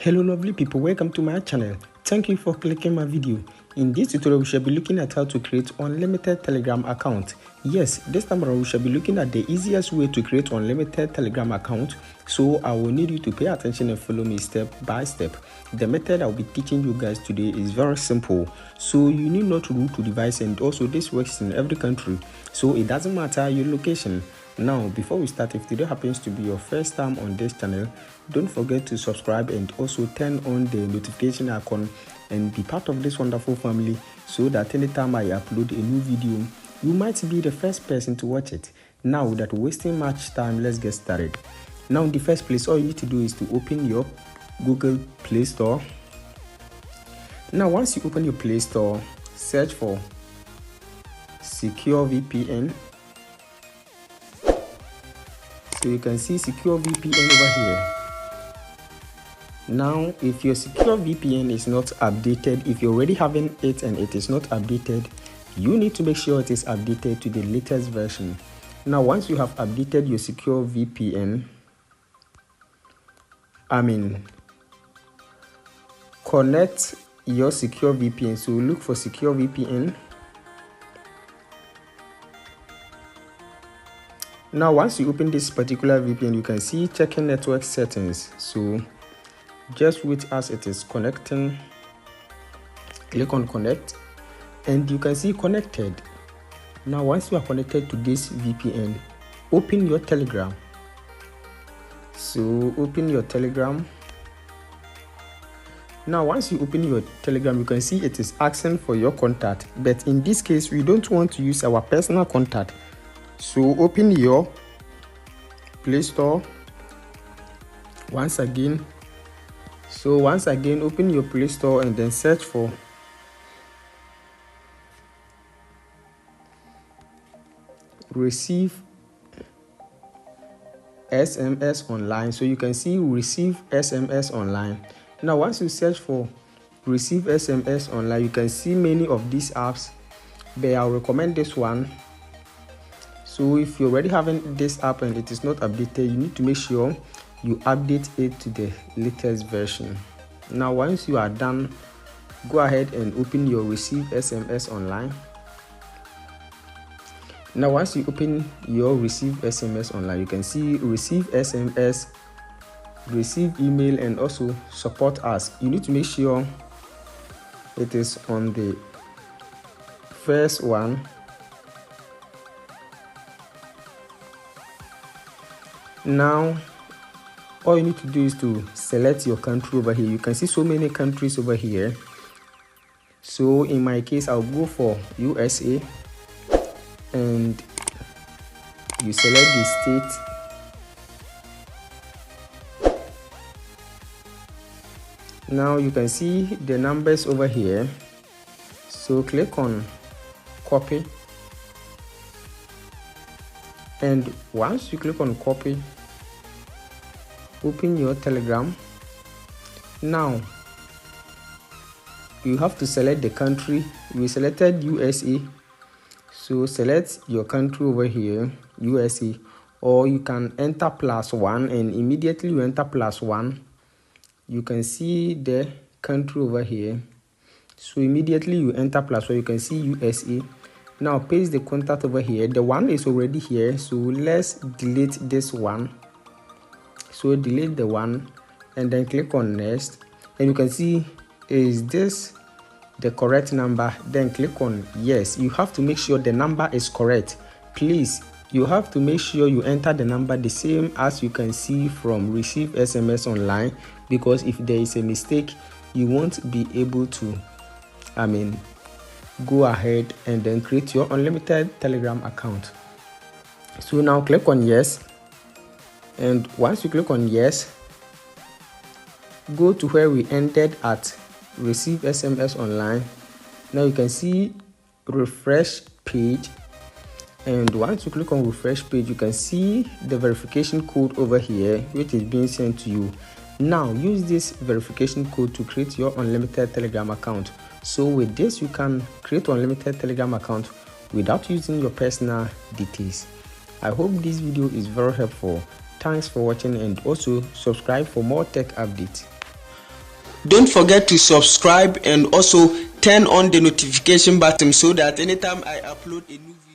Hello lovely people, welcome to my channel. Thank you for clicking my video. In this tutorial we shall be looking at how to create unlimited Telegram account. Yes, this time around we shall be looking at the easiest way to create unlimited Telegram account. So I will need you to pay attention and follow me step by step. The method I will be teaching you guys today is very simple. So you need not root to device, and also this works in every country. So it doesn't matter your location. Now, before we start, if today happens to be your first time on this channel, don't forget to subscribe and also turn on the notification icon and be part of this wonderful family so that anytime I upload a new video, you might be the first person to watch it. Now, without wasting much time, let's get started. Now, in the first place, all you need to do is to open your Google Play Store. Now, once you open your Play Store, search for Secure VPN. So you can see Secure VPN over here. Now, if your Secure VPN is not updated, if you're already having it and it is not updated, you need to make sure it is updated to the latest version. Now, once you have updated your Secure VPN, connect your Secure VPN. So look for Secure VPN. Now, once you open this particular VPN, you can see checking network settings. So just wait as it is connecting. Click on connect and you can see connected. Now, once you are connected to this VPN, open your Telegram. So open your Telegram. Now, once you open your Telegram, you can see it is asking for your contact, but in this case we don't want to use our personal contact. So open your Play Store once again. So once again, open your Play Store and then search for Receive SMS Online. So you can see Receive SMS Online. Now, once you search for Receive SMS Online, you can see many of these apps, but I'll recommend this one. So if you're already having this app and it is not updated, you need to make sure you update it to the latest version. Now, once you are done, go ahead and open your Receive SMS Online. Now, once you open your Receive SMS Online, you can see Receive SMS, Receive Email, and also Support Us. You need to make sure it is on the first one. Now, all you need to do is to select your country over here. You can see so many countries over here. So in my case, I'll go for USA and you select the state. Now you can see the numbers over here. So click on copy. And once you click on copy, open your Telegram. Now you have to select the country. We selected USA, so select your country over here, USA, or you can enter +1, and immediately you enter +1, you can see the country over here. So immediately you enter +1, you can see USA. Now paste the contact over here. The one is already here, so let's delete this one. So delete the one and then click on next, and you can see, is this the correct number? Then click on yes. You have to make sure the number is correct. Please, you have to make sure you enter the number the same as you can see from Receive SMS Online, because if there is a mistake, you won't be able to go ahead and then create your unlimited Telegram account. So now click on yes, and once you click on yes, go to where we ended at Receive SMS Online. Now you can see refresh page, and once you click on refresh page, you can see the verification code over here which is being sent to you. Now use this verification code to create your unlimited Telegram account. So with this, you can create unlimited Telegram account without using your personal details. I hope this video is very helpful. Thanks for watching, and also subscribe for more tech updates. Don't forget to subscribe and also turn on the notification button so that anytime I upload a new video